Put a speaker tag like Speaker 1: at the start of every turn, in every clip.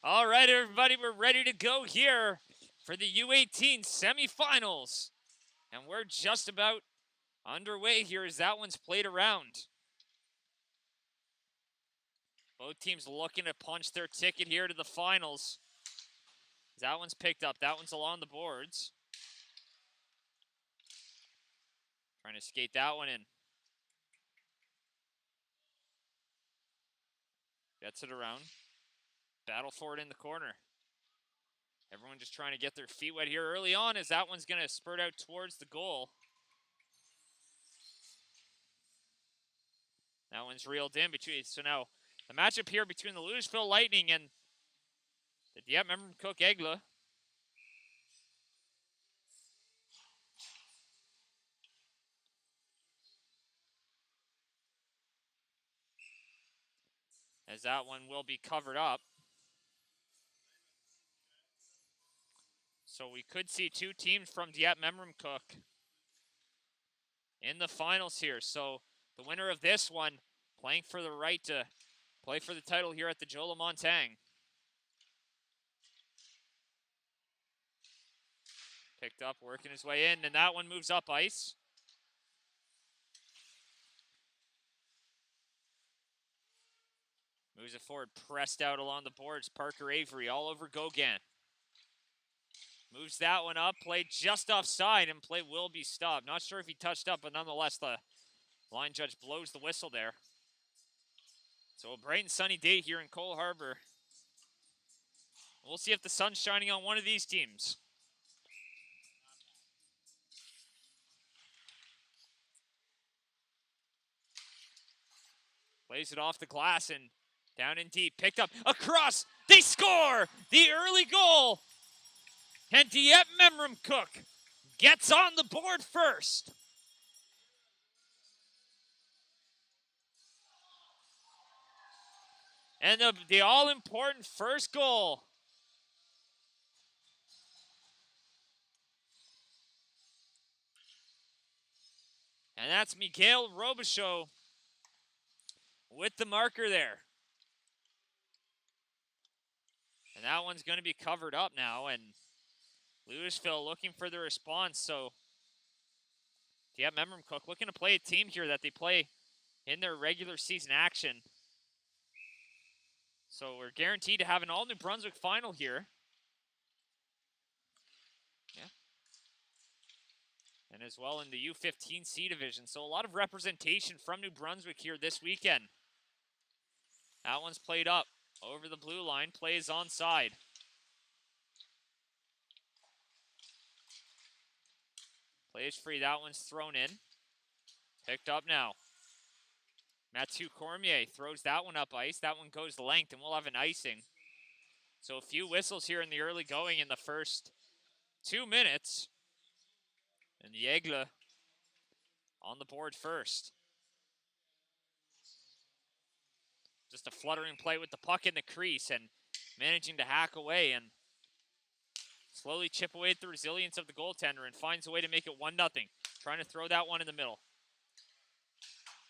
Speaker 1: All right, everybody, we're ready to go here for the U18 semifinals. And we're just about underway here as that one's played around. Both teams looking to punch their ticket here to the finals. That one's picked up. That one's along the boards. Trying to skate that one in. Gets it around. Battle for it in the corner. Everyone just trying to get their feet wet here early on as that one's going to spurt out towards the goal. That one's reeled in between. So now the matchup here between the Lewisville Lightning and the Dieppe Memramcook Aigles. As that one will be covered up. So we could see two teams from Dieppe Memramcook in the finals here. So the winner of this one playing for the right to play for the title here at the Joe LaMontagne. Picked up, working his way in, and that one moves up ice. Moves it forward, pressed out along the boards. Parker Avery all over Gauguin. Moves that one up, played just offside, and play will be stopped. Not sure if he touched up, but nonetheless, the line judge blows the whistle there. So a bright and sunny day here in Cole Harbor. We'll see if the sun's shining on one of these teams. Plays it off the glass and down and deep. Picked up across. They score the early goal. And Dieppe Memramcook gets on the board first. And the all-important first goal. And that's Miguel Robichaud with the marker there. And that one's going to be covered up now. And Lewisville looking for the response. So Dieppe Memramcook looking to play a team here that they play in their regular season action. So we're guaranteed to have an all-New Brunswick final here. Yeah. And as well in the U18C division. So a lot of representation from New Brunswick here this weekend. That one's played up over the blue line. Plays onside. Plays free. That one's thrown in. Picked up now. Mathieu Cormier throws that one up ice. That one goes the length, and we'll have an icing. So a few whistles here in the early going in the first 2 minutes. And the Aigles on the board first. Just a fluttering play with the puck in the crease and managing to hack away and slowly chip away at the resilience of the goaltender and finds a way to make it 1-0. Trying to throw that one in the middle.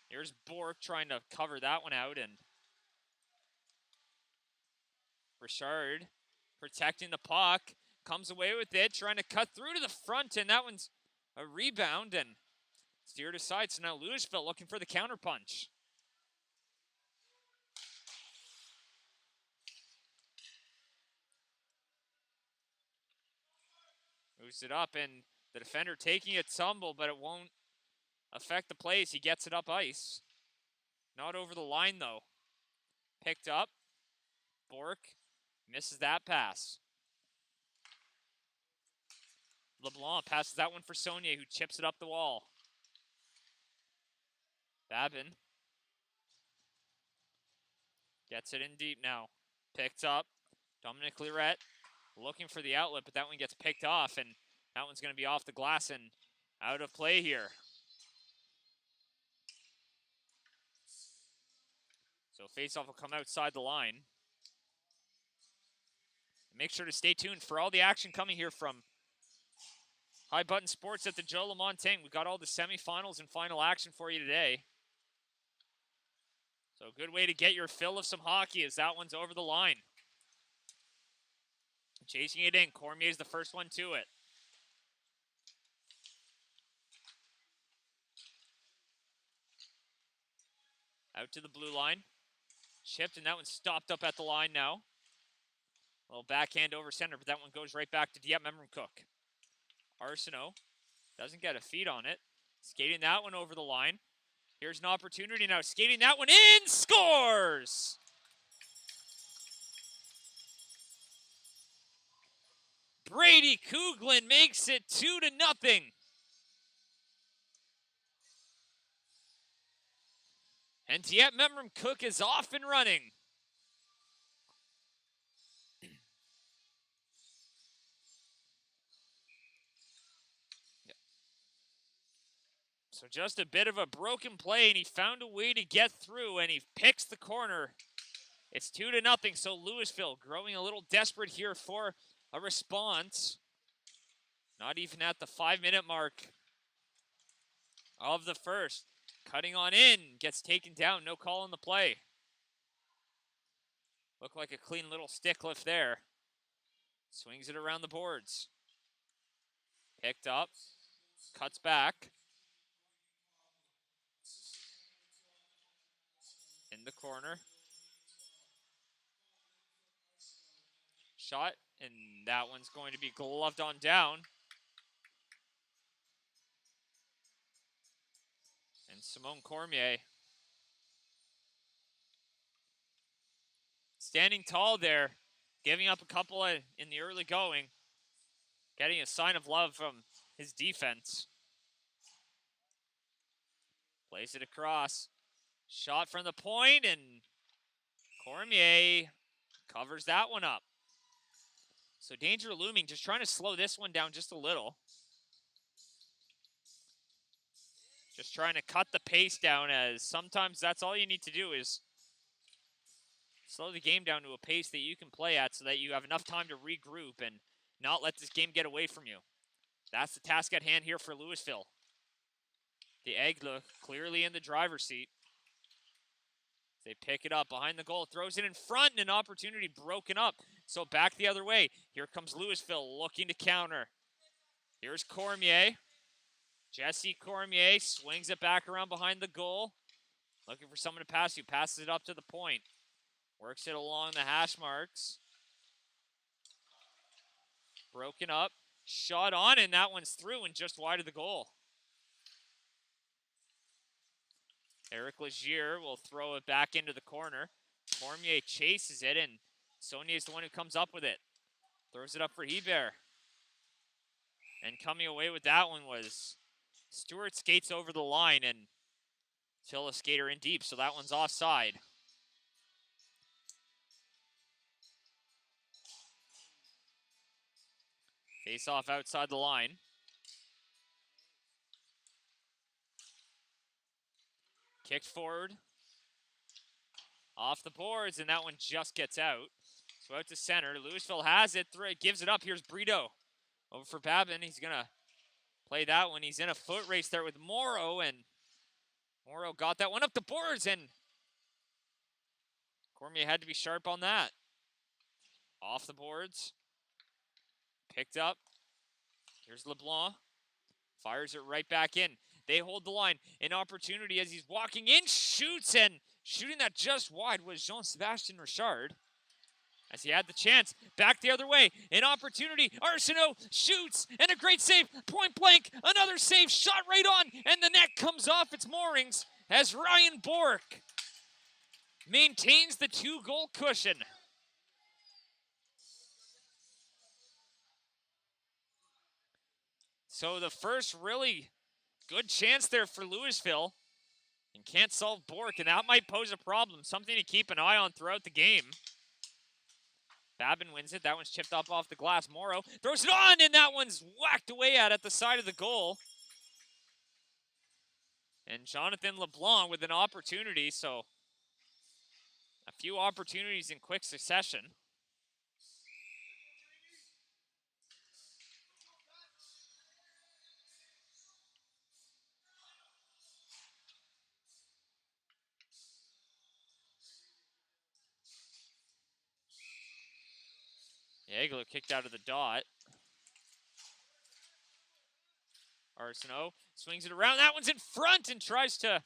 Speaker 1: Here's Bork trying to cover that one out, and Richard protecting the puck, comes away with it, trying to cut through to the front, and that one's a rebound and steered aside. So now Lewisville looking for the counterpunch. Moves it up, and the defender taking a tumble, but it won't affect the plays. He gets it up ice. Not over the line, though. Picked up. Bork misses that pass. LeBlanc passes that one for Saunier, who chips it up the wall. Babin gets it in deep now. Picked up. Dominic Lirette looking for the outlet, but that one gets picked off, and that one's going to be off the glass and out of play here. So faceoff will come outside the line. Make sure to stay tuned for all the action coming here from High Button Sports at the Joe LaMontagne. We've got all the semifinals and final action for you today. So a good way to get your fill of some hockey as that one's over the line. Chasing it in. Cormier's the first one to it. Out to the blue line. Chipped, and that one's stopped up at the line now. A little backhand over center, but that one goes right back to Dieppe Memram-Cook. Arsenault doesn't get a feed on it. Skating that one over the line. Here's an opportunity now. Skating that one in. Scores! Brady Kuglin makes it 2-0. And Dieppe Memram-Cook is off and running. So just a bit of a broken play, and he found a way to get through, and he picks the corner. It's 2-0, so Lewisville growing a little desperate here for a response. Not even at the 5-minute mark of the first. Cutting on in, gets taken down, no call on the play. Looked like a clean little stick lift there. Swings it around the boards. Picked up, cuts back. In the corner. Shot, and that one's going to be gloved on down. And Simone Cormier standing tall there, giving up a couple in the early going, getting a sign of love from his defense. Plays it across. Shot from the point, and Cormier covers that one up. So danger looming, just trying to slow this one down just a little. Just trying to cut the pace down, as sometimes that's all you need to do is slow the game down to a pace that you can play at so that you have enough time to regroup and not let this game get away from you. That's the task at hand here for Lewisville. The Aigles clearly in the driver's seat. They pick it up behind the goal, throws it in front, and an opportunity broken up. So back the other way. Here comes Lewisville looking to counter. Here's Cormier. Jesse Cormier swings it back around behind the goal. Looking for someone to pass you. Passes it up to the point. Works it along the hash marks. Broken up. Shot on, and that one's through and just wide of the goal. Eric Legier will throw it back into the corner. Cormier chases it, and Sonia is the one who comes up with it. Throws it up for Hebert. And coming away with that one was Stewart. Skates over the line and till a skater in deep, so that one's offside. Face off outside the line. Kicked forward. Off the boards, and that one just gets out. So out to center. Lewisville has it. Gives it up. Here's Brito. Over for Babin. He's going to play that one. He's in a foot race there with Morrow, and Morrow got that one up the boards, and Cormier had to be sharp on that. Off the boards. Picked up. Here's LeBlanc. Fires it right back in. They hold the line. An opportunity as he's walking in. Shoots, and shooting that just wide was Jean-Sebastien Richard. As he had the chance. Back the other way. An opportunity. Arsenault shoots, and a great save. Point blank. Another save. Shot right on, and the net comes off its moorings as Ryan Bork maintains the 2-goal cushion. So the first really good chance there for Lewisville, and can't solve Bork, and that might pose a problem. Something to keep an eye on throughout the game. Babin wins it. That one's chipped up off the glass. Morrow throws it on, and that one's whacked away at the side of the goal. And Jonathan LeBlanc with an opportunity, so a few opportunities in quick succession. Aigles kicked out of the dot. Arsenault swings it around. That one's in front and tries to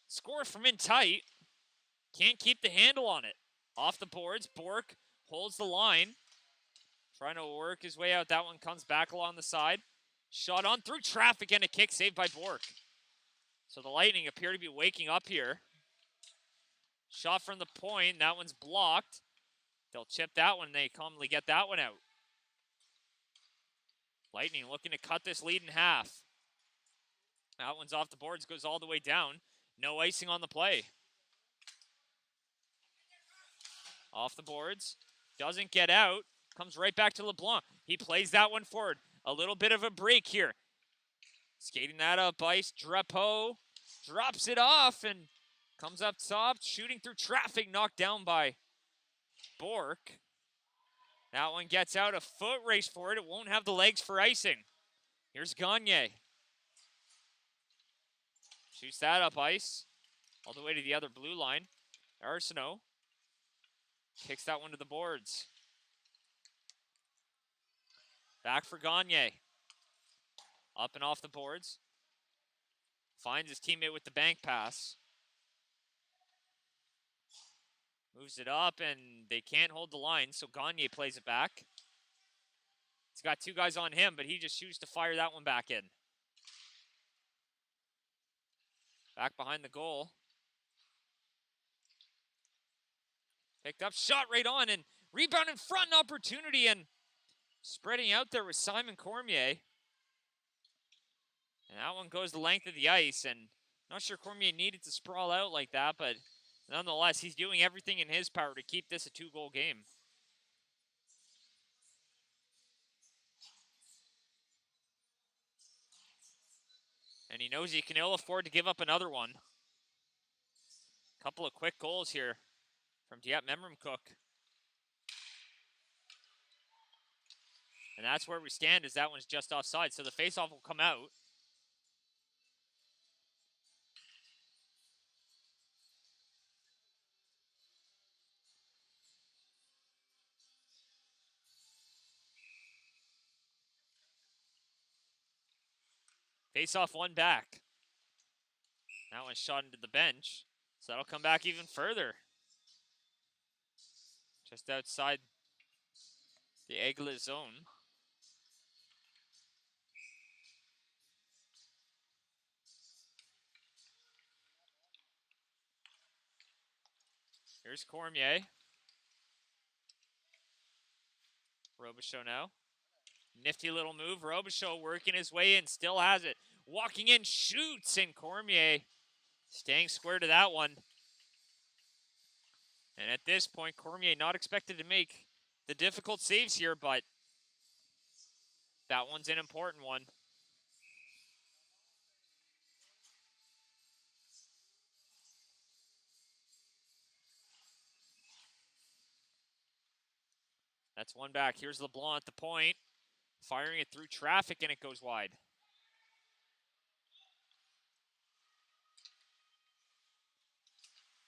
Speaker 1: score from in tight. Can't keep the handle on it. Off the boards. Bork holds the line. Trying to work his way out. That one comes back along the side. Shot on through traffic and a kick saved by Bork. So the Lightning appear to be waking up here. Shot from the point. That one's blocked. They'll chip that one. They calmly get that one out. Lightning looking to cut this lead in half. That one's off the boards. Goes all the way down. No icing on the play. Off the boards. Doesn't get out. Comes right back to LeBlanc. He plays that one forward. A little bit of a break here. Skating that up ice. Drapeau drops it off and comes up top. Shooting through traffic. Knocked down by Bork. That one gets out. A foot race for it. It won't have the legs for icing. Here's Gagne. Shoots that up ice. All the way to the other blue line. Arsenault kicks that one to the boards. Back for Gagne. Up and off the boards. Finds his teammate with the bank pass. Moves it up, and they can't hold the line, so Gagne plays it back. He's got two guys on him, but he just chooses to fire that one back in. Back behind the goal. Picked up, shot right on, and rebound in front, an opportunity, and spreading out there with Simon Cormier. And that one goes the length of the ice, and not sure Cormier needed to sprawl out like that, but nonetheless, he's doing everything in his power to keep this a two-goal game. And he knows he can ill afford to give up another one. Couple of quick goals here from Dieppe Memramcook. And that's where we stand, as that one's just offside. So the faceoff will come out. Faceoff one back. That one's shot into the bench. So that'll come back even further. Just outside the Aigles zone. Here's Cormier. Robichaud now. Nifty little move. Robichaud working his way in. Still has it. Walking in. Shoots. And Cormier staying square to that one. And at this point, Cormier not expected to make the difficult saves here, but that one's an important one. That's one back. Here's LeBlanc at the point. Firing it through traffic, and it goes wide.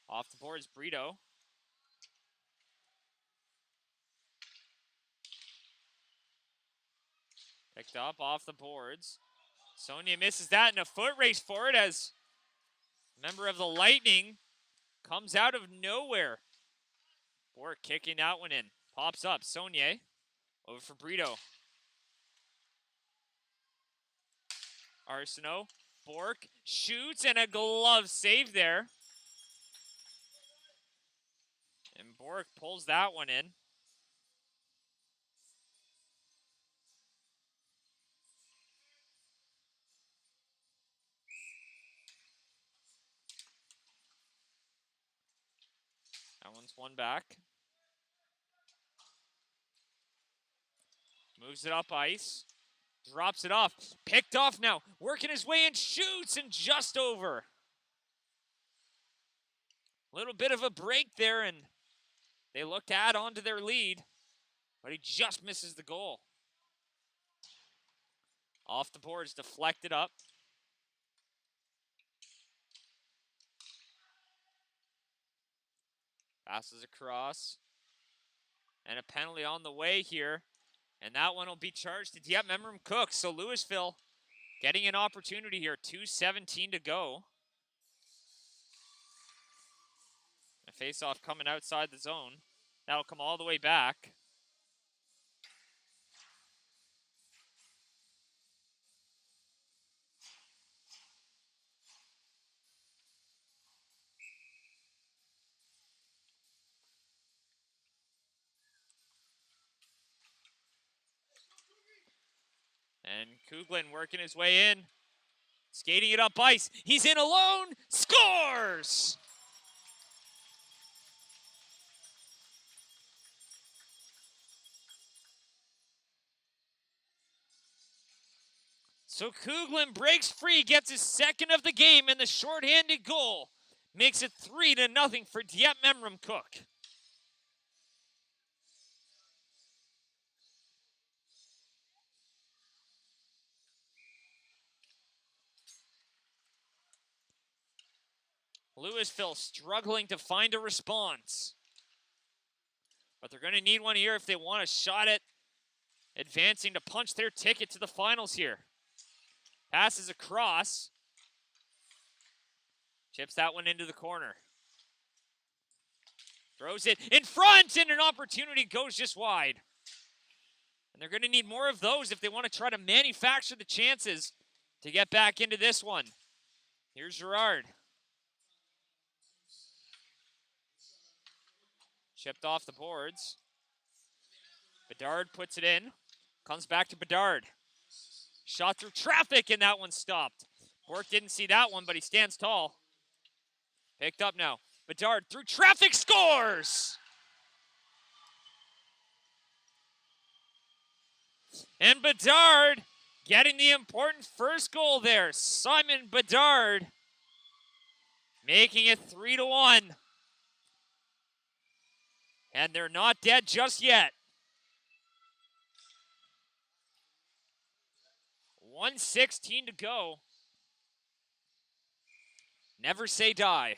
Speaker 1: Off the boards, Brito. Picked up off the boards. Sonia misses that, and a foot race for it as a member of the Lightning comes out of nowhere. Bork kicking that one in. Pops up. Saunier over for Brito. Arsenault. Bork shoots, and a glove save there. And Bork pulls that one in. That one's one back. Moves it up ice. Drops it off. Picked off now. Working his way in. Shoots, and just over. Little bit of a break there, and they look to add on to their lead. But he just misses the goal. Off the boards. Deflected up. Passes across. And a penalty on the way here. And that one will be charged to Dieppe Memram Cook. So Lewisville getting an opportunity here. 2:17 to go. A face-off coming outside the zone. That'll come all the way back. And Kuglin working his way in. Skating it up ice. He's in alone. Scores! So Kuglin breaks free, gets his second of the game, and the shorthanded goal makes it 3-0 for Dieppe Memram Cook. Lewisville struggling to find a response. But they're going to need one here if they want a shot at advancing to punch their ticket to the finals here. Passes across. Chips that one into the corner. Throws it in front, and an opportunity goes just wide. And they're going to need more of those if they want to try to manufacture the chances to get back into this one. Here's Gerard. Chipped off the boards. Bedard puts it in. Comes back to Bedard. Shot through traffic, and that one stopped. Bork didn't see that one, but he stands tall. Picked up now. Bedard through traffic, scores! And Bedard getting the important first goal there. Simon Bedard making it 3-1. And they're not dead just yet. 1:16 to go. Never say die.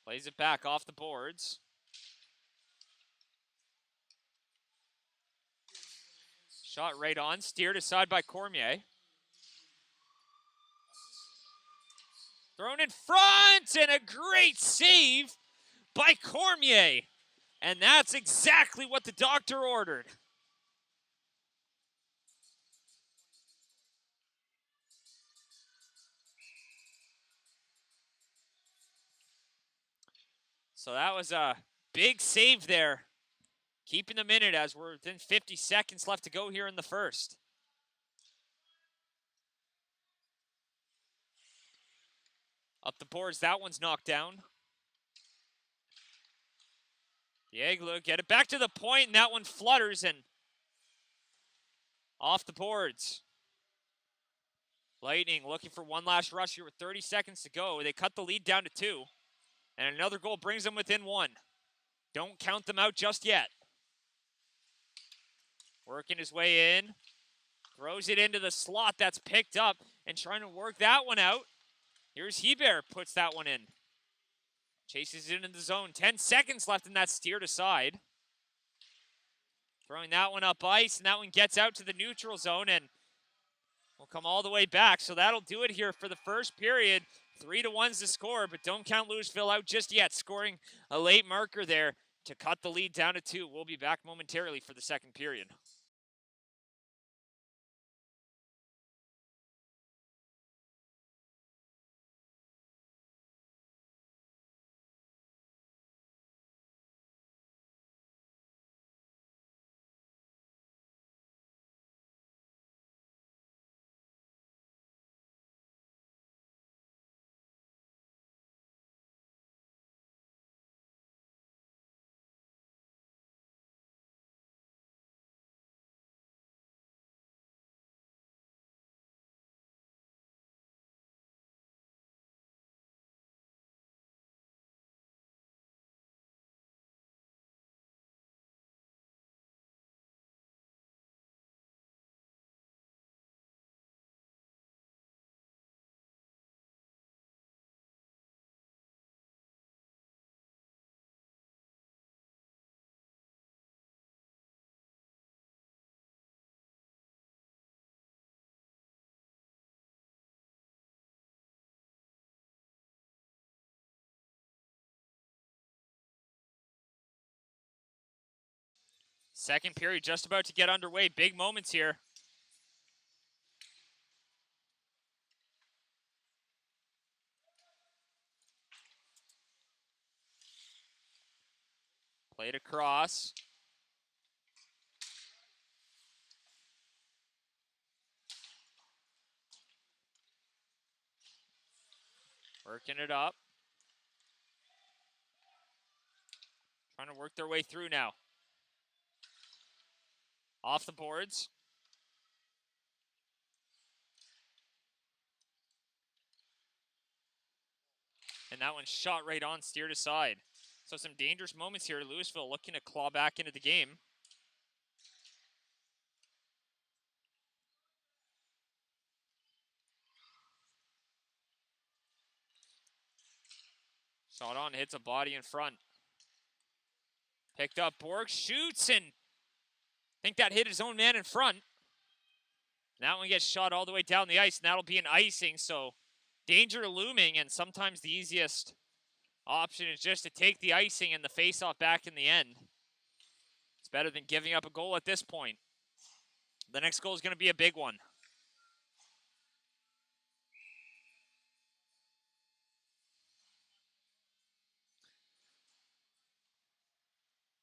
Speaker 1: Plays it back off the boards. Shot right on, steered aside by Cormier. Thrown in front, and a great save by Cormier. And that's exactly what the doctor ordered. So that was a big save there. Keeping them in it as we're within 50 seconds left to go here in the first. Up the boards, that one's knocked down. The Aigles get it back to the point, and that one flutters and off the boards. Lightning looking for one last rush here with 30 seconds to go. They cut the lead down to 2, and another goal brings them within 1. Don't count them out just yet. Working his way in. Throws it into the slot. That's picked up and trying to work that one out. Here's Hebert, puts that one in. Chases it into the zone. 10 seconds left in that steered aside. Throwing that one up ice, and that one gets out to the neutral zone and will come all the way back. So that'll do it here for the first period. 3-1's the score, but don't count Lewisville out just yet. Scoring a late marker there to cut the lead down to 2. We'll be back momentarily for the second period. Second period just about to get underway. Big moments here. Played across. Working it up. Trying to work their way through now. Off the boards. And that one shot right on, steered aside. So some dangerous moments here. Lewisville looking to claw back into the game. Shot on, hits a body in front. Picked up, Borg shoots, and I think that hit his own man in front. And that one gets shot all the way down the ice, and that'll be an icing, so danger looming, and sometimes the easiest option is just to take the icing and the face-off back in the end. It's better than giving up a goal at this point. The next goal is going to be a big one.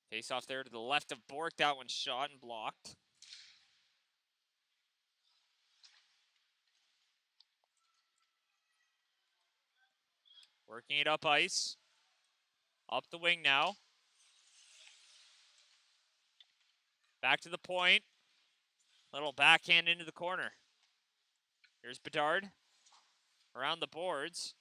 Speaker 1: Face off there to the left of Bork. That one shot and blocked. Working it up ice. Up the wing now. Back to the point. Little backhand into the corner. Here's Bedard. Around the boards.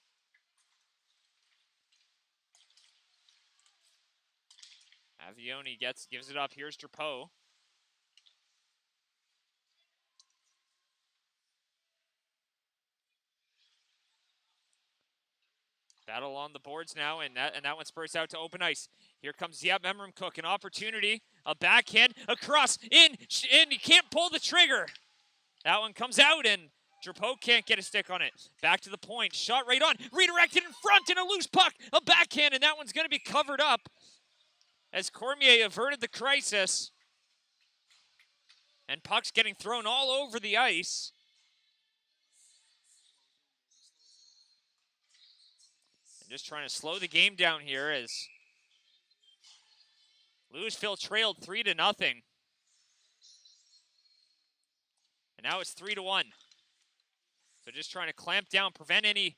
Speaker 1: Avioni gives it up. Here's Drapeau. Battle on the boards now, and that one spurts out to open ice. Here comes Dieppe Memramcook, an opportunity, a backhand, across, in, he can't pull the trigger. That one comes out, and Drapeau can't get a stick on it. Back to the point, shot right on, redirected in front, and a loose puck, a backhand, and that one's going to be covered up as Cormier averted the crisis. And puck's getting thrown all over the ice. Just trying to slow the game down here as Lewisville trailed 3-0. And now it's 3-1. So just trying to clamp down, prevent any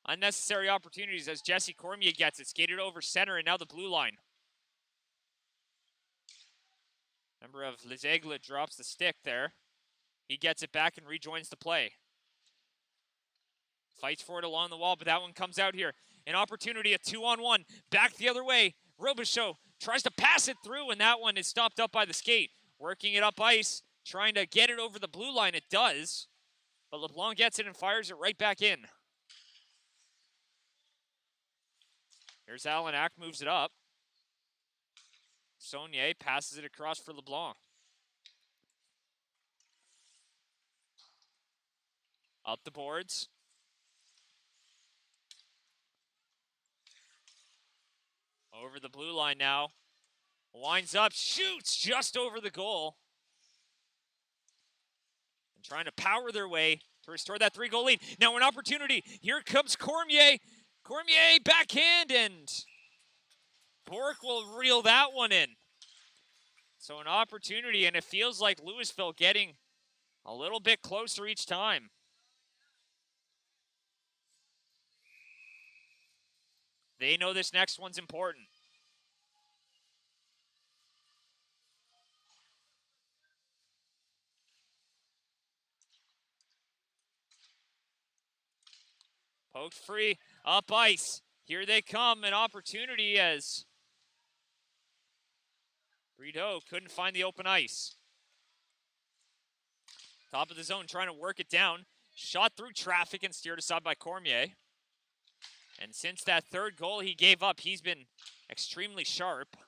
Speaker 1: unnecessary opportunities as Jesse Cormier gets it. Skated over center and now the blue line. Member of Les Aigles drops the stick there. He gets it back and rejoins the play. Fights for it along the wall, but that one comes out here. An opportunity, a 2-on-1. Back the other way. Robichaud tries to pass it through, and that one is stopped up by the skate. Working it up ice, trying to get it over the blue line. It does, but LeBlanc gets it and fires it right back in. Here's Alanak, moves it up. Saunier passes it across for LeBlanc. Up the boards. Over the blue line now. Winds up, shoots just over the goal. And trying to power their way to restore that 3-goal lead. Now an opportunity. Here comes Cormier. Cormier backhand, and Bork will reel that one in. So an opportunity, and it feels like Lewisville getting a little bit closer each time. They know this next one's important. Poked free, up ice. Here they come, an opportunity as Rideau couldn't find the open ice. Top of the zone, trying to work it down. Shot through traffic and steered aside by Cormier. And since that third goal he gave up, he's been extremely sharp.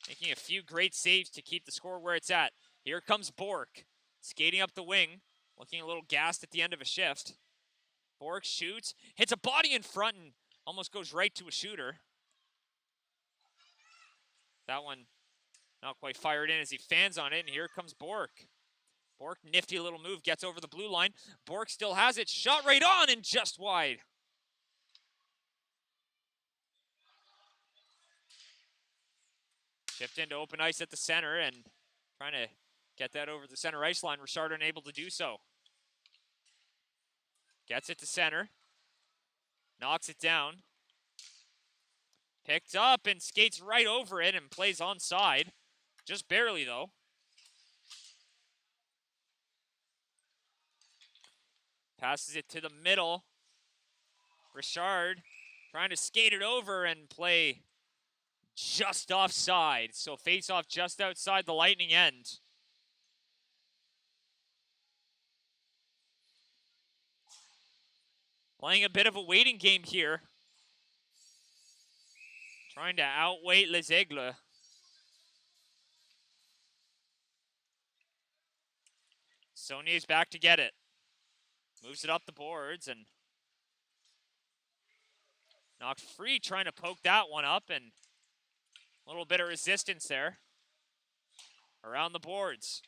Speaker 1: Making a few great saves to keep the score where it's at. Here comes Bork, skating up the wing, looking a little gassed at the end of a shift. Bork shoots, hits a body in front and almost goes right to a shooter. That one Not quite fired in as he fans on it, and here comes Bork. Bork, nifty little move, gets over the blue line. Bork still has it, shot right on and just wide. Chipped into open ice at the center and trying to get that over the center ice line. Richard unable to do so. Gets it to center. Knocks it down. Picked up and skates right over it and plays onside. Just barely, though. Passes it to the middle. Richard trying to skate it over and play just offside. So face off just outside the Lightning end. Playing a bit of a waiting game here. Trying to outweight Les Aigles. Saulnier's back to get it. Moves it up the boards and knocked free, trying to poke that one up, and a little bit of resistance there. Around the boards.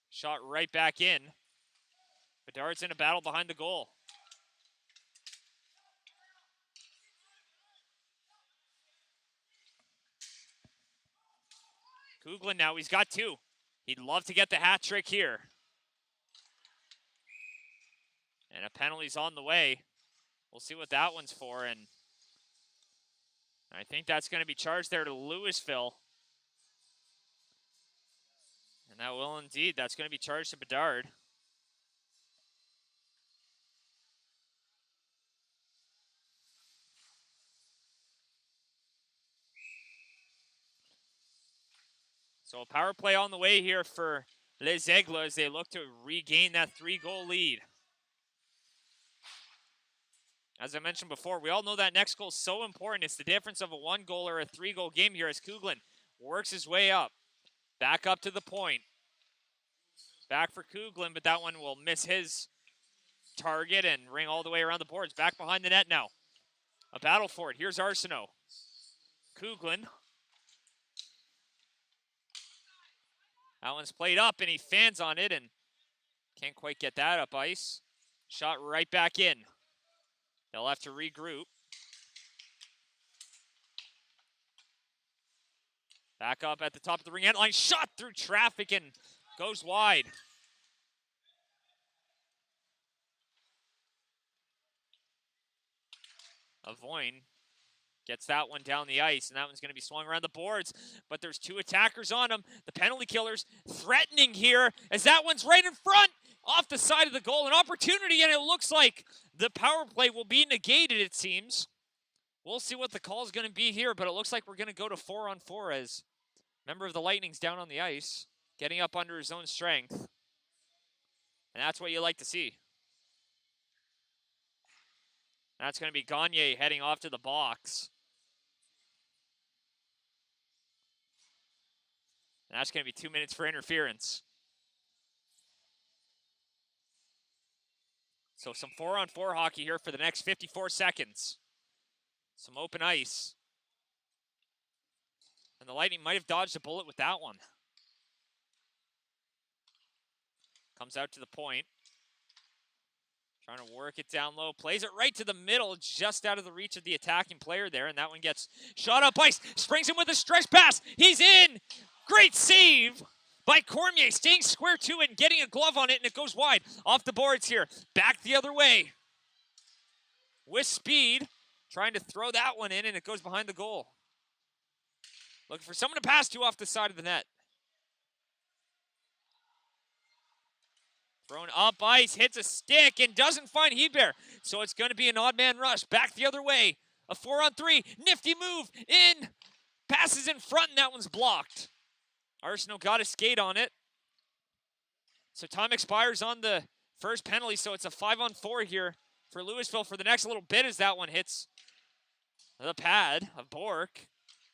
Speaker 1: Shot right back in. Bedard's in a battle behind the goal. Kuglin now, he's got two. He'd love to get the hat trick here. And a penalty's on the way. We'll see what that one's for, and I think that's going to be charged there to Lewisville. And that will indeed. That's going to be charged to Bedard. So a power play on the way here for Les Aigles as they look to regain that 3-goal lead. As I mentioned before, we all know that next goal is so important. It's the difference of a 1-goal or a 3-goal game here as Kuglin works his way up. Back up to the point. Back for Kuglin, but that one will miss his target and ring all the way around the boards. Back behind the net now. A battle for it. Here's Arsenault. Kuglin. That one's played up, and he fans on it, and can't quite get that up ice. Shot right back in. They'll have to regroup. Back up at the top of the ring end line. Shot through traffic and goes wide. Avoyne gets that one down the ice, and that one's going to be swung around the boards. But there's two attackers on him. The penalty killers threatening here as that one's right in front off the side of the goal. An opportunity, and it looks like the power play will be negated, it seems. We'll see what the call is going to be here, but it looks like we're going to go to 4-on-4 as a member of the Lightning's down on the ice, getting up under his own strength. And that's what you like to see. That's going to be Gagne heading off to the box. And that's going to be 2 minutes for interference. So some 4-on-4 hockey here for the next 54 seconds. Some open ice. And the Lightning might have dodged a bullet with that one. Comes out to the point. Trying to work it down low. Plays it right to the middle, just out of the reach of the attacking player there. And that one gets shot up ice. Springs him with a stretch pass. He's in. Great save by Cormier. Staying square to it and getting a glove on it. And it goes wide. Off the boards here. Back the other way. With speed. Trying to throw that one in. And it goes behind the goal. Looking for someone to pass to off the side of the net. Thrown up ice, hits a stick, and doesn't find Hebert. So it's going to be an odd man rush. Back the other way. A 4-on-3. Nifty move. In. Passes in front, and that one's blocked. Arsenault got a skate on it. So time expires on the first penalty. So it's a 5-on-4 here for Lewisville for the next little bit as that one hits the pad of Bork.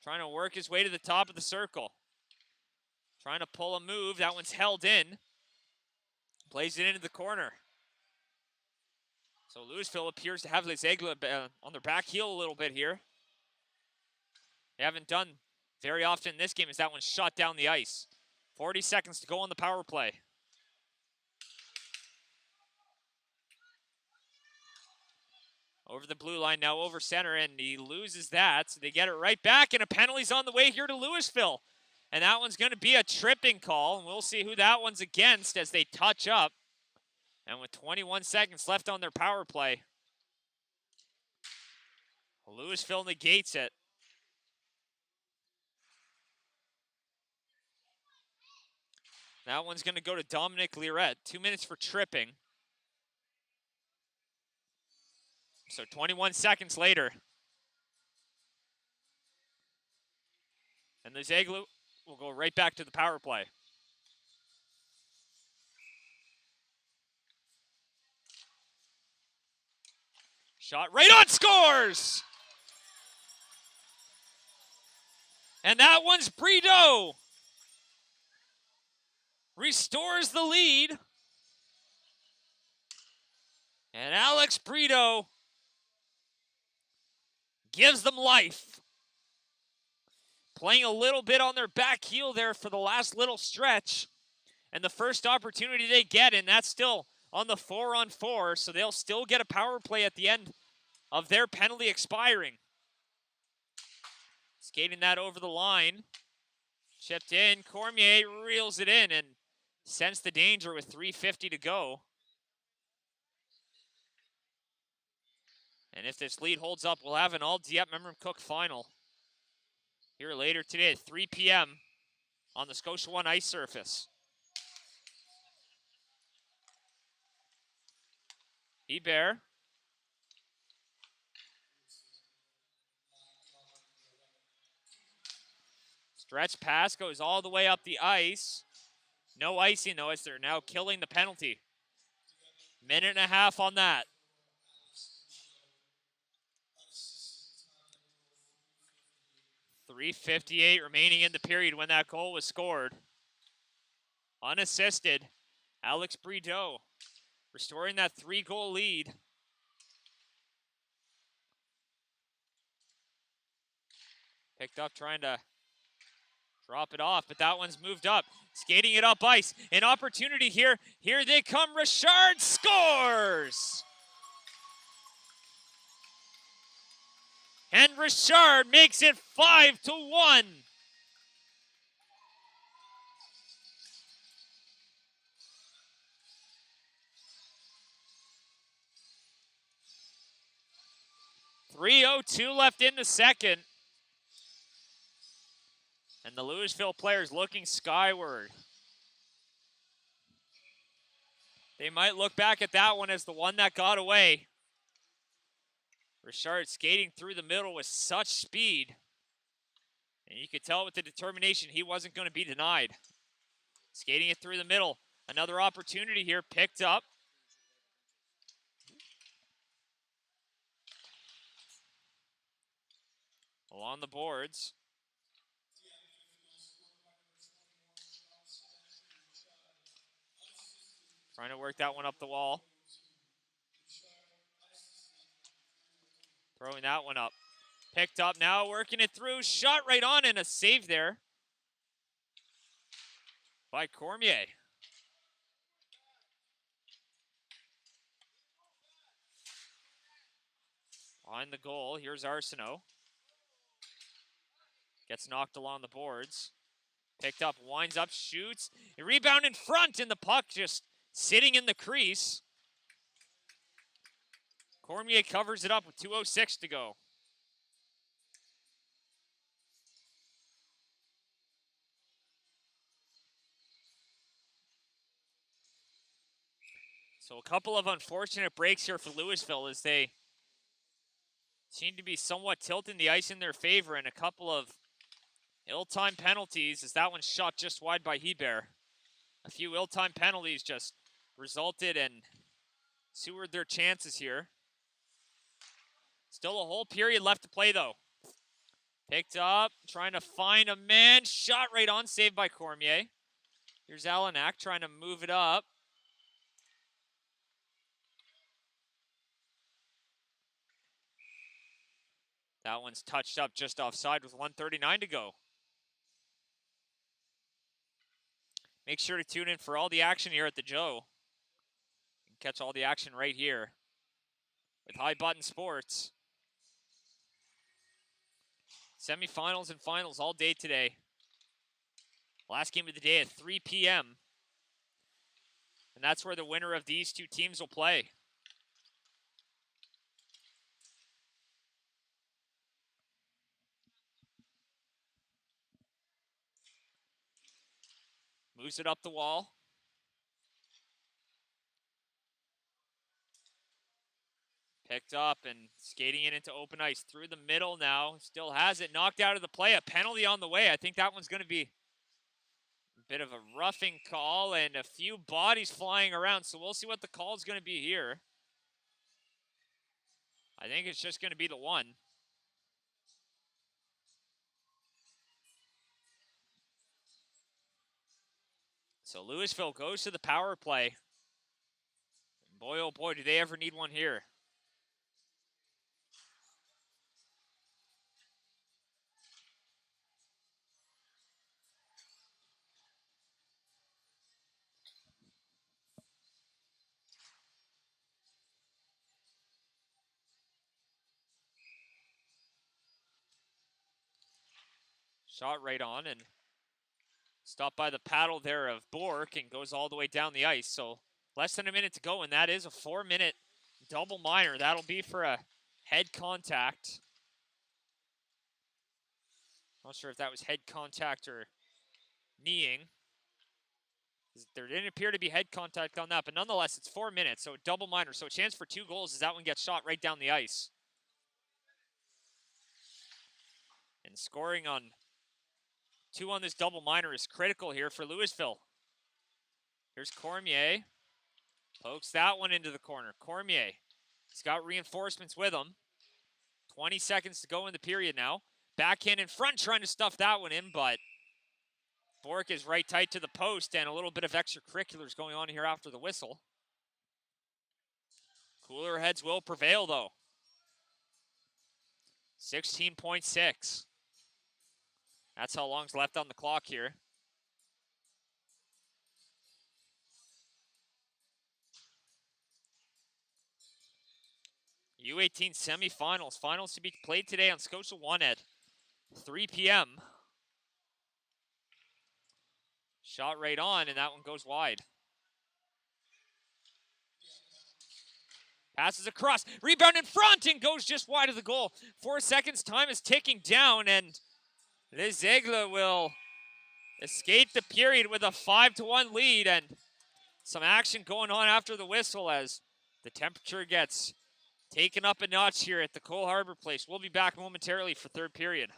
Speaker 1: Trying to work his way to the top of the circle. Trying to pull a move. That one's held in. Plays it into the corner. So Lewisville appears to have Les Aigles on their back heel a little bit here. they haven't done very often in this game, is that one shot down the ice. 40 seconds to go on the power play. Over the blue line, now over center, and he loses that. So they get it right back, and a penalty's on the way here to Lewisville. And that one's going to be a tripping call, and we'll see who that one's against as they touch up. And with 21 seconds left on their power play, Lewisville negates it. That one's going to go to Dominic Lirette. 2 minutes for tripping. So 21 seconds later. And the Aigles will go right back to the power play. Shot right on, scores! And that one's Brito. Restores the lead. And Alex Brito gives them life. Playing a little bit on their back heel there for the last little stretch. And the first opportunity they get, and that's still on the 4-on-4, so they'll still get a power play at the end of their penalty expiring. Skating that over the line. Chipped in. Cormier reels it in and sensed the danger with 3:50 to go. And if this lead holds up, we'll have an all Dieppe Memram Cook final here later today at 3 p.m. on the Scotia One ice surface. Hebert. Stretch pass goes all the way up the ice. No icing, though, as they're now killing the penalty. Minute and a half on that. .358 remaining in the period when that goal was scored. Unassisted, Alex Brito restoring that 3-goal lead. Picked up trying to drop it off, but that one's moved up. Skating it up ice. An opportunity here. Here they come. Richard scores! And Richard makes it 5-1. .302 left in the second. And the Lewisville players looking skyward. They might look back at that one as the one that got away. Richard skating through the middle with such speed. And you could tell with the determination he wasn't going to be denied. Skating it through the middle. Another opportunity here picked up. Along the boards. Trying to work that one up the wall. Throwing that one up. Picked up now, working it through. Shot right on and a save there by Cormier. On the goal, here's Arsenault. Gets knocked along the boards. Picked up, winds up, shoots. A rebound in front, and the puck just sitting in the crease. Cormier covers it up with 2:06 to go. So a couple of unfortunate breaks here for Lewisville as they seem to be somewhat tilting the ice in their favor, and a couple of ill-timed penalties as that one shot just wide by Hebert. A few ill-timed penalties just resulted and sewered their chances here. Still a whole period left to play, though. Picked up, trying to find a man. Shot right on, saved by Cormier. Here's Alanak trying to move it up. That one's touched up just offside with 1:39 to go. Make sure to tune in for all the action here at the Joe. You can catch all the action right here with High Button Sports. Semifinals and finals all day today. Last game of the day at 3 p.m. And that's where the winner of these two teams will play. Moves it up the wall. Picked up and skating it into open ice through the middle now. Still has it. Knocked out of the play. A penalty on the way. I think that one's going to be a bit of a roughing call and a few bodies flying around. So we'll see what the call is going to be here. I think it's just going to be the one. So Lewisville goes to the power play. Boy, oh boy, do they ever need one here. Shot right on and stopped by the paddle there of Bork and goes all the way down the ice. So less than a minute to go, and that is a 4-minute double minor. That'll be for a head contact. Not sure if that was head contact or kneeing. There didn't appear to be head contact on that, but nonetheless, it's 4 minutes, so double minor. So a chance for 2 goals as that one gets shot right down the ice. And scoring on 2 on this double minor is critical here for Lewisville. Here's Cormier. Pokes that one into the corner. Cormier. He's got reinforcements with him. 20 seconds to go in the period now. Backhand in front, trying to stuff that one in, but Bork is right tight to the post, and a little bit of extracurriculars going on here after the whistle. Cooler heads will prevail, though. 16.6. That's how long's left on the clock here. U18 semifinals. Finals to be played today on Scotia 1 at 3 p.m. Shot right on, and that one goes wide. Passes across, rebound in front, and goes just wide of the goal. 4 seconds, time is ticking down, and Les Aigles will escape the period with a 5-1 lead, and some action going on after the whistle as the temperature gets taken up a notch here at the Cole Harbour Place. We'll be back momentarily for third period.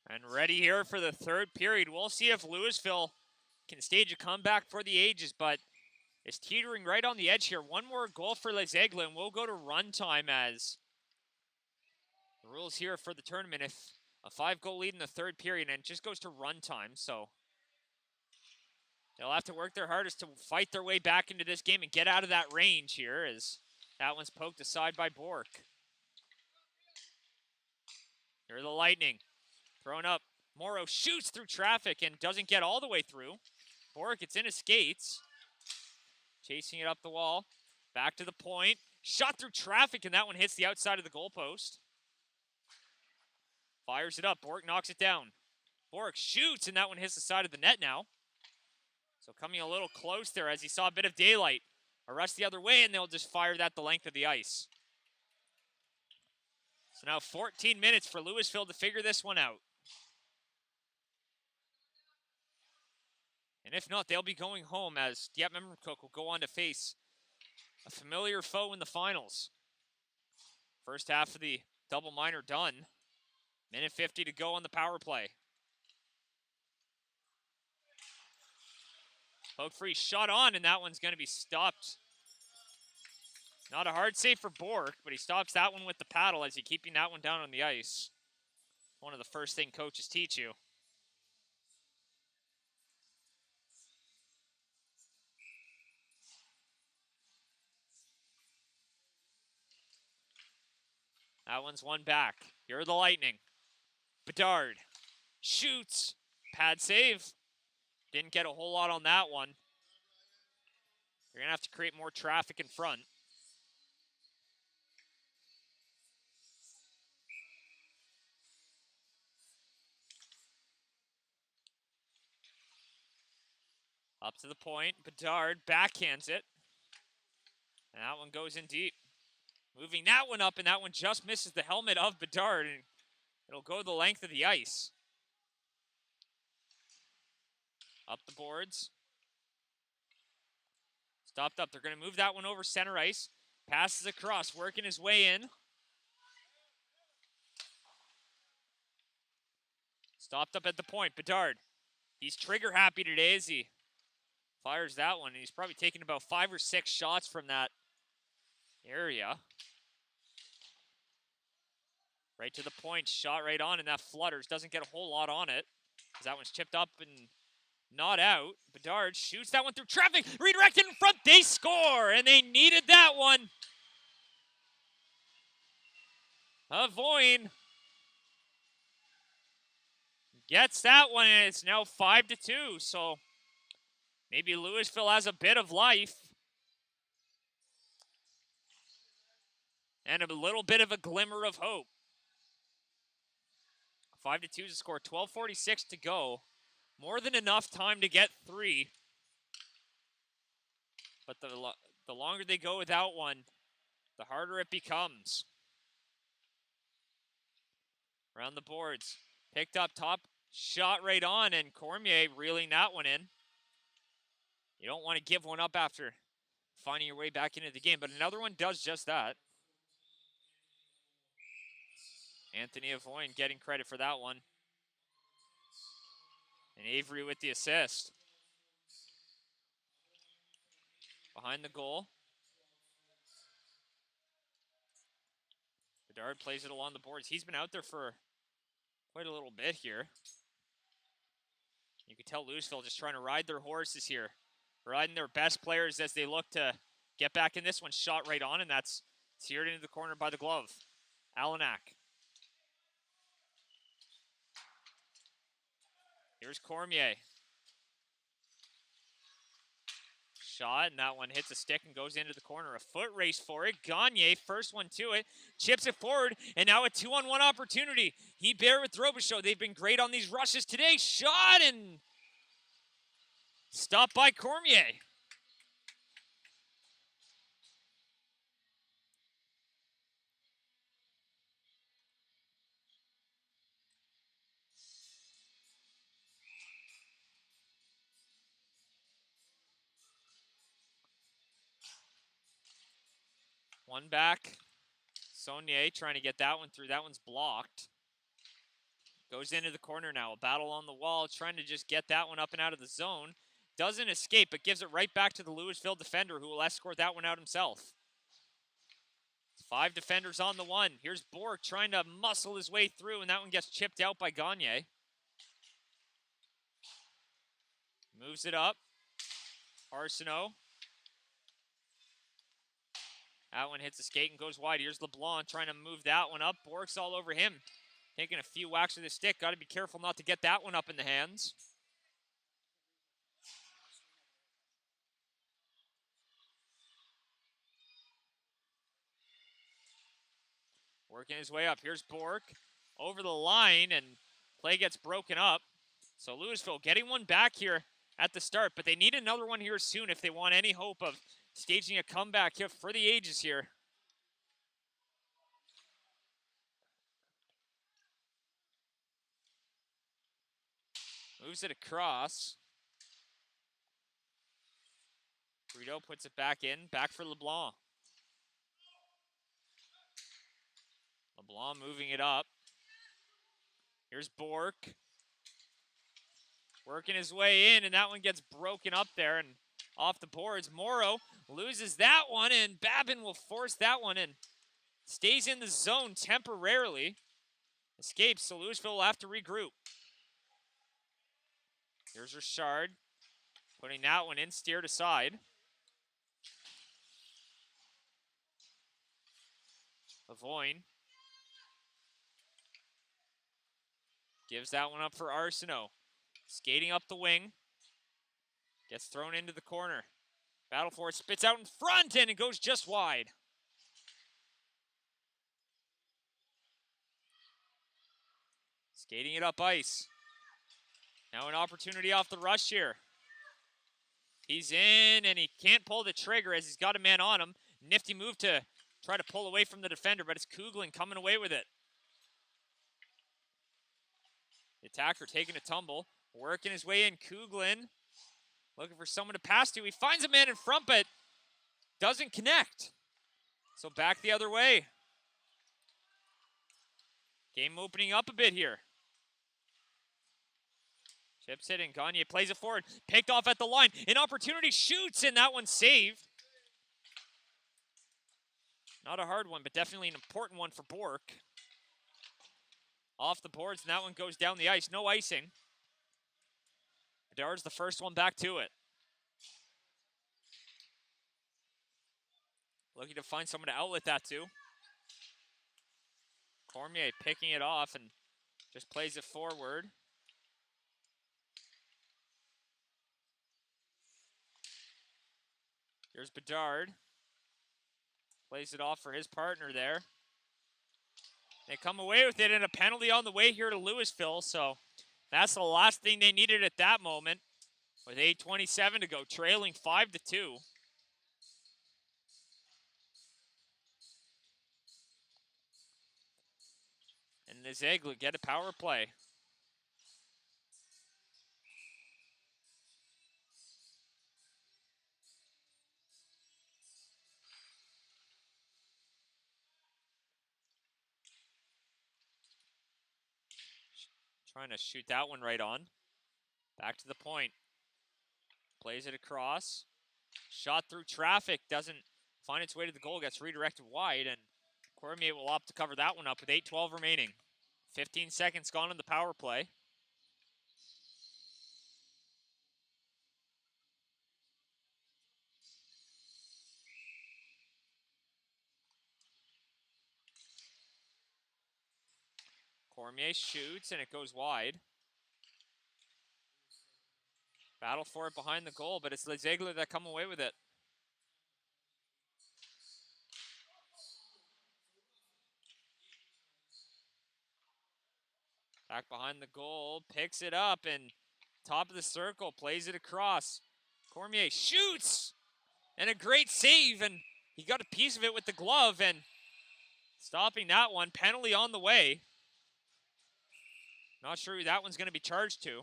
Speaker 1: And ready here for the third period. We'll see if Lewisville can stage a comeback for the ages, but it's teetering right on the edge here. One more goal for Les Aigles, and we'll go to run time as the rules here for the tournament. If a 5-goal lead in the third period, and it just goes to run time, so they'll have to work their hardest to fight their way back into this game and get out of that range here as that one's poked aside by Bork. Here are the Lightning. Thrown up Morrow shoots through traffic and doesn't get all the way through. Boric gets in his skates. Chasing it up the wall. Back to the point. Shot through traffic, and that one hits the outside of the goalpost. Fires it up. Boric knocks it down. Boric shoots, and that one hits the side of the net now. So coming a little close there as he saw a bit of daylight. A rush the other way, and they'll just fire that the length of the ice. So now 14 minutes for Lewisville to figure this one out. And if not, they'll be going home as Dieppe Memramcook will go on to face a familiar foe in the finals. First half of the double minor done. Minute 50 to go on the power play. Poke free shot on, and that one's going to be stopped. Not a hard save for Bork, but he stops that one with the paddle as he's keeping that one down on the ice. One of the first things coaches teach you. That one's one back. Here are the Lightning. Bedard shoots. Pad save. Didn't get a whole lot on that one. You're going to have to create more traffic in front. Up to the point. Bedard backhands it. And that one goes in deep. Moving that one up, and that one just misses the helmet of Bedard, and it'll go the length of the ice. Up the boards. Stopped up. They're going to move that one over center ice. Passes across, working his way in. Stopped up at the point. Bedard. He's trigger happy today as he fires that one. And he's probably taken about 5 or 6 shots from that area. Right to the point. Shot right on, and that flutters. Doesn't get a whole lot on it. That one's chipped up and not out. Bedard shoots that one through traffic. Redirected in front. They score, and they needed that one. Avoyne gets that one, and it's now 5-2. So maybe Lewisville has a bit of life. And a little bit of a glimmer of hope. 5-2 to score. 12:46 to go. More than enough time to get 3. But the longer they go without one, the harder it becomes. Around the boards. Picked up top. Shot right on, and Cormier reeling that one in. You don't want to give one up after finding your way back into the game, but another one does just that. Anthony Avoyne getting credit for that one. And Avery with the assist. Behind the goal. Bedard plays it along the boards. He's been out there for quite a little bit here. You can tell Lewisville just trying to ride their horses here. Riding their best players as they look to get back in this one. Shot right on, and that's seared into the corner by the glove. Alanak. Here's Cormier. Shot, and that one hits a stick and goes into the corner. A foot race for it. Gagne, first one to it, chips it forward, and now a 2-on-1 opportunity. Hebert with Robichaud. They've been great on these rushes today. Shot, and stopped by Cormier. One back. Saunier trying to get that one through. That one's blocked. Goes into the corner now. A battle on the wall. Trying to just get that one up and out of the zone. Doesn't escape, but gives it right back to the Lewisville defender, who will escort that one out himself. 5 defenders on the one. Here's Bork trying to muscle his way through, and that one gets chipped out by Gagne. Moves it up. Arsenault. That one hits the skate and goes wide. Here's LeBlanc trying to move that one up. Bork's all over him. Taking a few whacks with the stick. Got to be careful not to get that one up in the hands. Working his way up. Here's Bork over the line, and play gets broken up. So Lewisville getting one back here at the start, but they need another one here soon if they want any hope of staging a comeback here for the Aigles here. Moves it across. Brito puts it back in. Back for LeBlanc. LeBlanc moving it up. Here's Bork. Working his way in, and that one gets broken up there and off the boards. Morrow loses that one, and Babin will force that one in. Stays in the zone temporarily. Escapes, so Lewisville will have to regroup. Here's Richard. Putting that one in, steered aside. Lavoine. Gives that one up for Arsenault. Skating up the wing. Gets thrown into the corner. Battle for it, spits out in front, and it goes just wide. Skating it up ice. Now an opportunity off the rush here. He's in, and he can't pull the trigger as he's got a man on him. Nifty move to try to pull away from the defender, but it's Kuglin coming away with it. The attacker taking a tumble, working his way in. Kuglin looking for someone to pass to. He finds a man in front, but doesn't connect. So back the other way. Game opening up a bit here. Chips it, and Gagne plays it forward. Picked off at the line. An opportunity, shoots, and that one saved. Not a hard one, but definitely an important one for Bork. Off the boards, and that one goes down the ice. No icing. Bedard's the first one back to it. Looking to find someone to outlet that to. Cormier picking it off and just plays it forward. Here's Bedard. Plays it off for his partner there. They come away with it, and a penalty on the way here to Lewisville, so that's the last thing they needed at that moment. With 8:27 to go, trailing 5-2. And the Aigles get a power play. Trying to shoot that one right on. Back to the point. Plays it across. Shot through traffic. Doesn't find its way to the goal. Gets redirected wide. And Cormier will opt to cover that one up with 8:12 remaining. 15 seconds gone on the power play. Cormier shoots, and it goes wide. Battle for it behind the goal, but it's the Aigles that come away with it. Back behind the goal, picks it up, and top of the circle, plays it across. Cormier shoots, and a great save, and he got a piece of it with the glove, and stopping that one, penalty on the way. Not sure who that one's going to be charged to.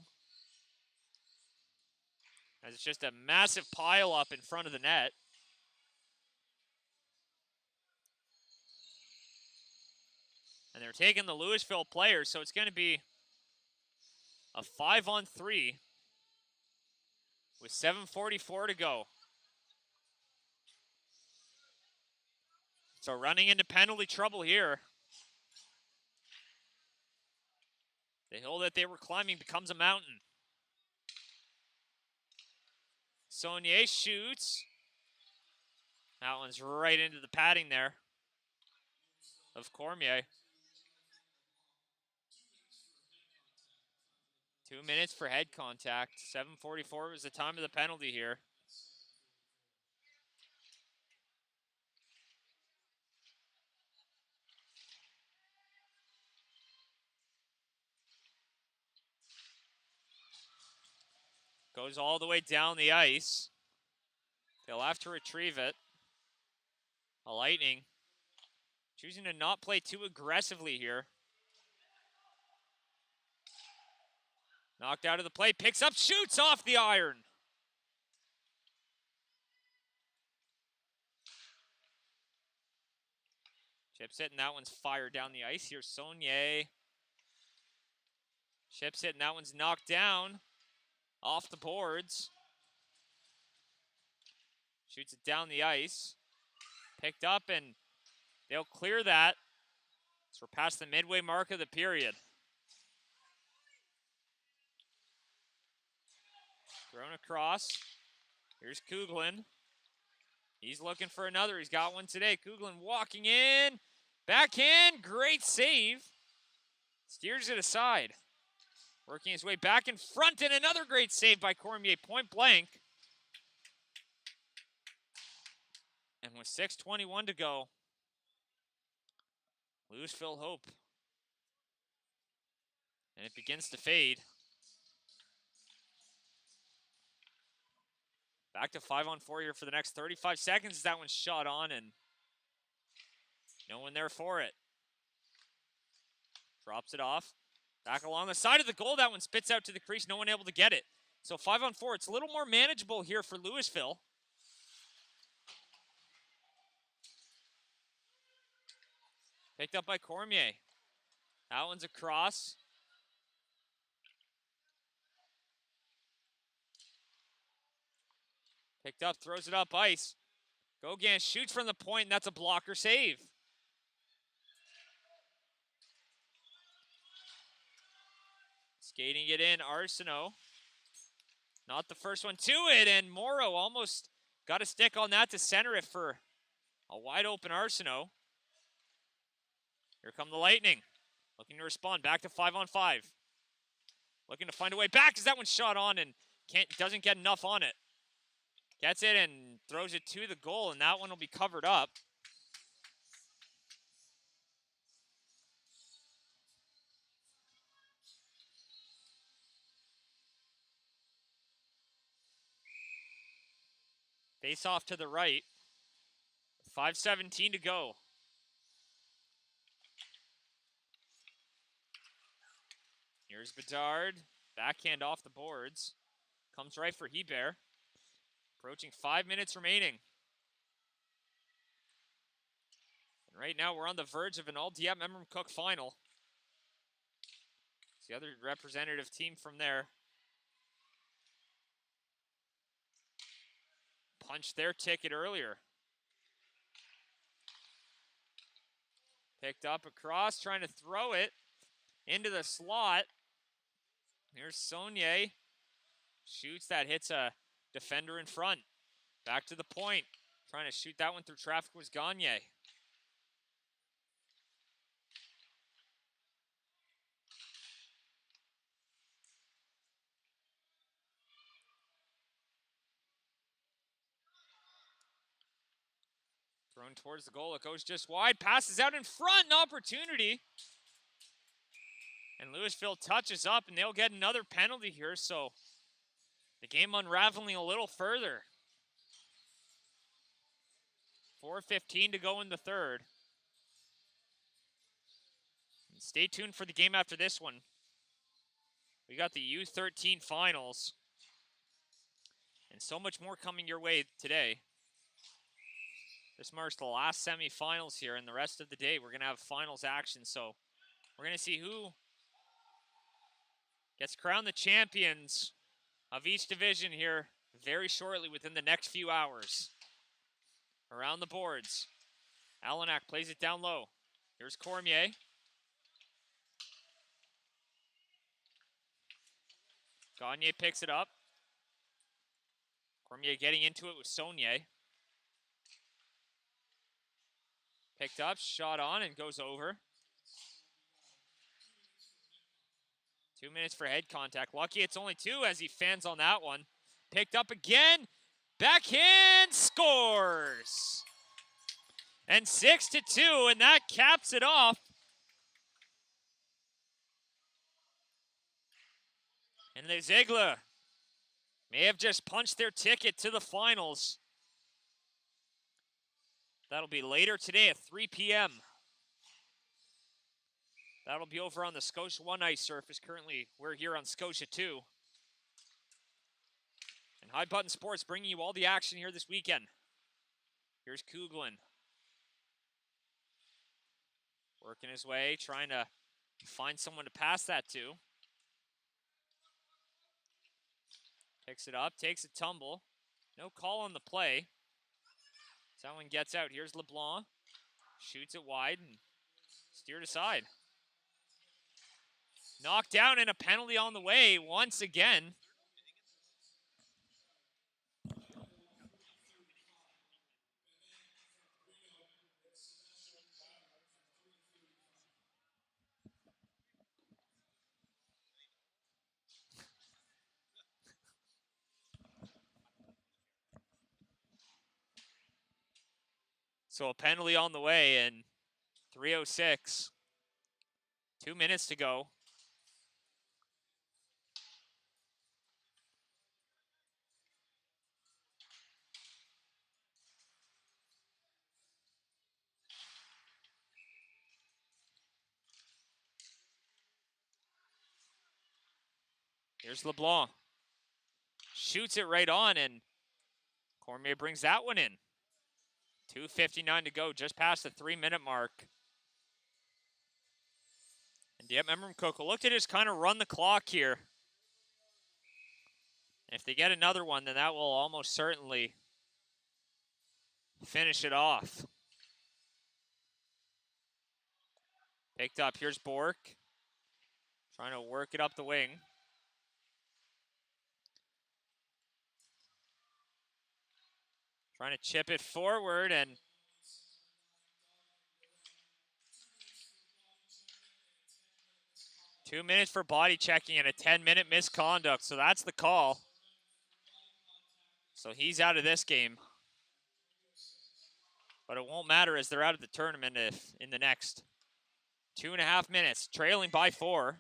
Speaker 1: As it's just a massive pile up in front of the net. And they're taking the Lewisville players, so it's going to be a 5-on-3 with 7:44 to go. So running into penalty trouble here. The hill that they were climbing becomes a mountain. Saunier shoots. That one's right into the padding there of Cormier. 2 minutes for head contact. 7:44 was the time of the penalty here. Goes all the way down the ice. They'll have to retrieve it. A Lightning choosing to not play too aggressively here. Knocked out of the play, picks up, shoots off the iron. Chips it, and that one's fired down the ice. Here's Saunier. Chips it, and that one's knocked down off the boards. Shoots it down the ice. Picked up, and they'll clear that. So we're past the midway mark of the period. Thrown across. Here's Kuglin. He's looking for another. He's got one today. Kuglin walking in. Backhand. Great save. Steers it aside. Working his way back in front, and another great save by Cormier, point blank. And with 6:21 to go, Lewisville hope. And it begins to fade. Back to 5-on-4 here for the next 35 seconds. That one's shot on, and no one there for it. Drops it off. Back along the side of the goal. That one spits out to the crease. No one able to get it. So 5-on-4. It's a little more manageable here for Lewisville. Picked up by Cormier. That one's across. Picked up, throws it up ice. Gauguin shoots from the point, and that's a blocker save. Skating it in, Arsenault. Not the first one to it, and Morrow almost got a stick on that to center it for a wide open Arsenault. Here come the Lightning. Looking to respond, back to 5-on-5. Looking to find a way back as that one's shot on and doesn't get enough on it. Gets it and throws it to the goal, and that one will be covered up. Face off to the right. 5:17 to go. Here's Bedard. Backhand off the boards. Comes right for Hebert. Approaching 5 minutes remaining. And right now we're on the verge of an all-Dieppe Memram Cook final. It's the other representative team from there. Punched their ticket earlier. Picked up across, trying to throw it into the slot. Here's Saunier. Shoots that, hits a defender in front. Back to the point. Trying to shoot that one through traffic was Gagne. Thrown towards the goal. It goes just wide. Passes out in front. An opportunity. And Lewisville touches up, and they'll get another penalty here. So the game unraveling a little further. 4:15 to go in the third. And stay tuned for the game after this one. We got the U13 finals. And so much more coming your way today. This marks the last semifinals here, and the rest of the day we're going to have finals action. So we're going to see who gets crowned the champions of each division here very shortly within the next few hours. Around the boards. Alenak plays it down low. Here's Cormier. Gagne picks it up. Cormier getting into it with Saunier. Picked up, shot on, and goes over. 2 minutes for head contact. Lucky it's only 2 as he fans on that one. Picked up again. Backhand scores. And 6-2, and that caps it off. And Les Aigles may have just punched their ticket to the finals. That'll be later today at 3 p.m. That'll be over on the Scotia 1 ice surface. Currently, we're here on Scotia 2. And High Button Sports bringing you all the action here this weekend. Here's Kuglin. Working his way, trying to find someone to pass that to. Picks it up, takes a tumble. No call on the play. That one gets out. Here's LeBlanc. Shoots it wide and steered aside. Knocked down and a penalty on the way once again. So a penalty on the way and 3:06. 2 minutes to go. Here's LeBlanc. Shoots it right on, and Cormier brings that one in. 2:59 to go, just past the 3-minute mark. And Dieppe Memramcook will look to just kind of run the clock here. If they get another one, then that will almost certainly finish it off. Picked up, here's Bork. Trying to work it up the wing. Trying to chip it forward, and two minutes for body checking and a 10-minute misconduct. So that's the call. So he's out of this game. But it won't matter as they're out of the tournament if in the next 2.5 minutes, trailing by 4.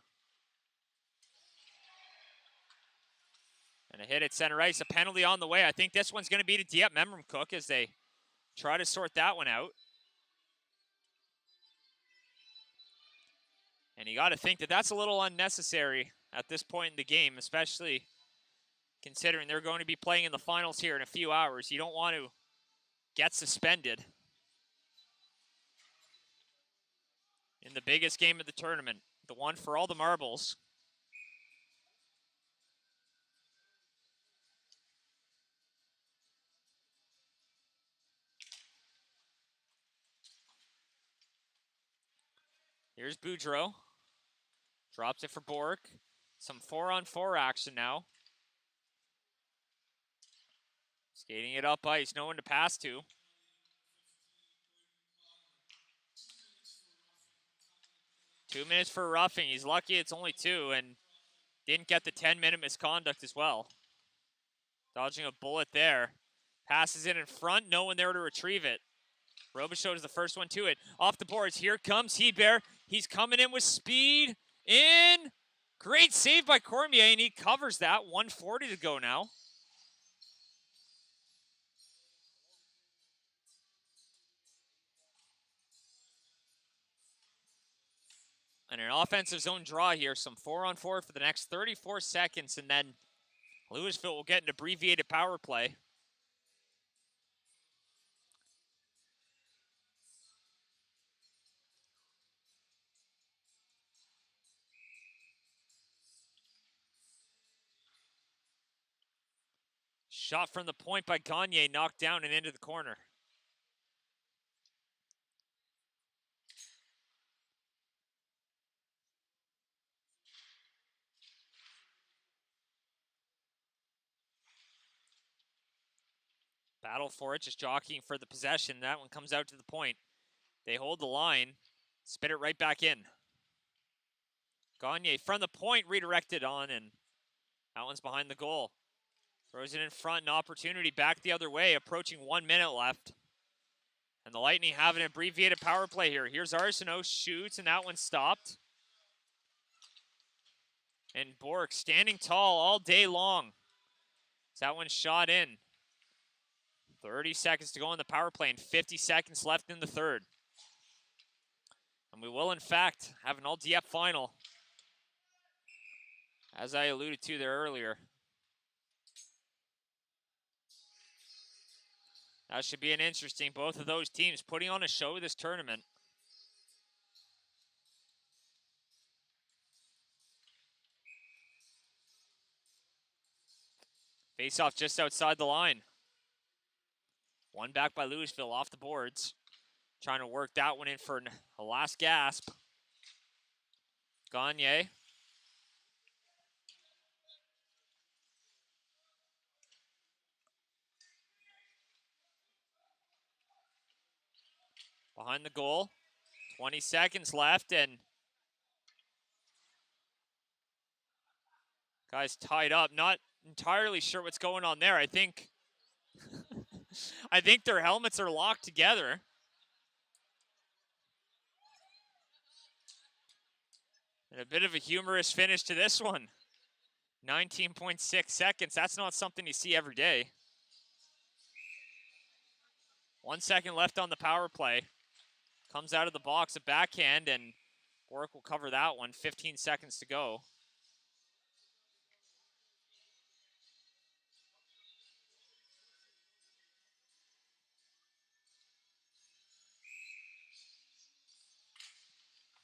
Speaker 1: And a hit at center ice, a penalty on the way. I think this one's going to be to Dieppe Memramcook as they try to sort that one out. And you got to think that that's a little unnecessary at this point in the game, especially considering they're going to be playing in the finals here in a few hours. You don't want to get suspended in the biggest game of the tournament, the one for all the marbles. Here's Boudreau. Drops it for Bork. Some 4-on-4 action now. Skating it up ice, no one to pass to. Two minutes for roughing. He's lucky it's only 2 and didn't get the 10-minute misconduct as well. Dodging a bullet there. Passes it in front, no one there to retrieve it. Robichaud is the first one to it. Off the boards, here comes Hebert. He's coming in with speed. In. Great save by Cormier, and he covers that. 1:40 to go now. And an offensive zone draw here. Some 4-on-4 for the next 34 seconds, and then Lewisville will get an abbreviated power play. Shot from the point by Gagne, knocked down and into the corner. Battle for it, just jockeying for the possession. That one comes out to the point. They hold the line, spit it right back in. Gagne from the point, redirected on, and that one's behind the goal. Throws it in front, an opportunity back the other way, approaching 1 minute left. And the Lightning have an abbreviated power play here. Here's Arsenault, shoots, and that one's stopped. And Bork standing tall all day long. That one's shot in. 30 seconds to go on the power play and 50 seconds left in the third. And we will, in fact, have an all-Dieppe final, as I alluded to there earlier. That should be an interesting, both of those teams putting on a show this tournament. Face-off just outside the line. One back by Lewisville off the boards. Trying to work that one in for a last gasp. Gagne. Behind the goal. 20 seconds left, and guys tied up. Not entirely sure what's going on there. I think I think their helmets are locked together. And a bit of a humorous finish to this one. 19.6 seconds. That's not something you see every day. 1 second left on the power play. Comes out of the box, a backhand, and Bork will cover that one. 15 seconds to go.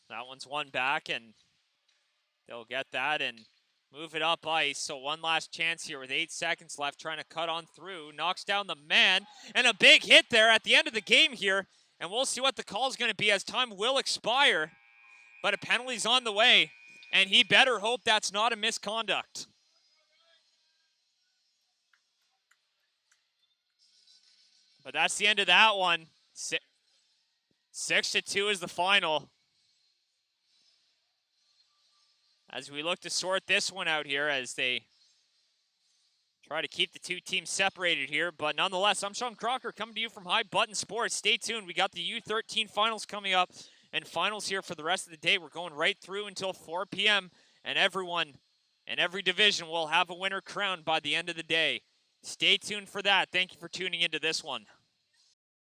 Speaker 1: That one's one back, and they'll get that and move it up ice. So one last chance here with 8 seconds left, trying to cut on through. Knocks down the man, and a big hit there at the end of the game here. And we'll see what the call is going to be as time will expire. But a penalty's on the way, and he better hope that's not a misconduct. But that's the end of that one. 6-2 is the final. As we look to sort this one out here as they try to keep the two teams separated here. But nonetheless, I'm Sean Crocker coming to you from High Button Sports. Stay tuned. We got the U13 finals coming up and finals here for the rest of the day. We're going right through until 4 p.m. and everyone in every division will have a winner crowned by the end of the day. Stay tuned for that. Thank you for tuning into this one.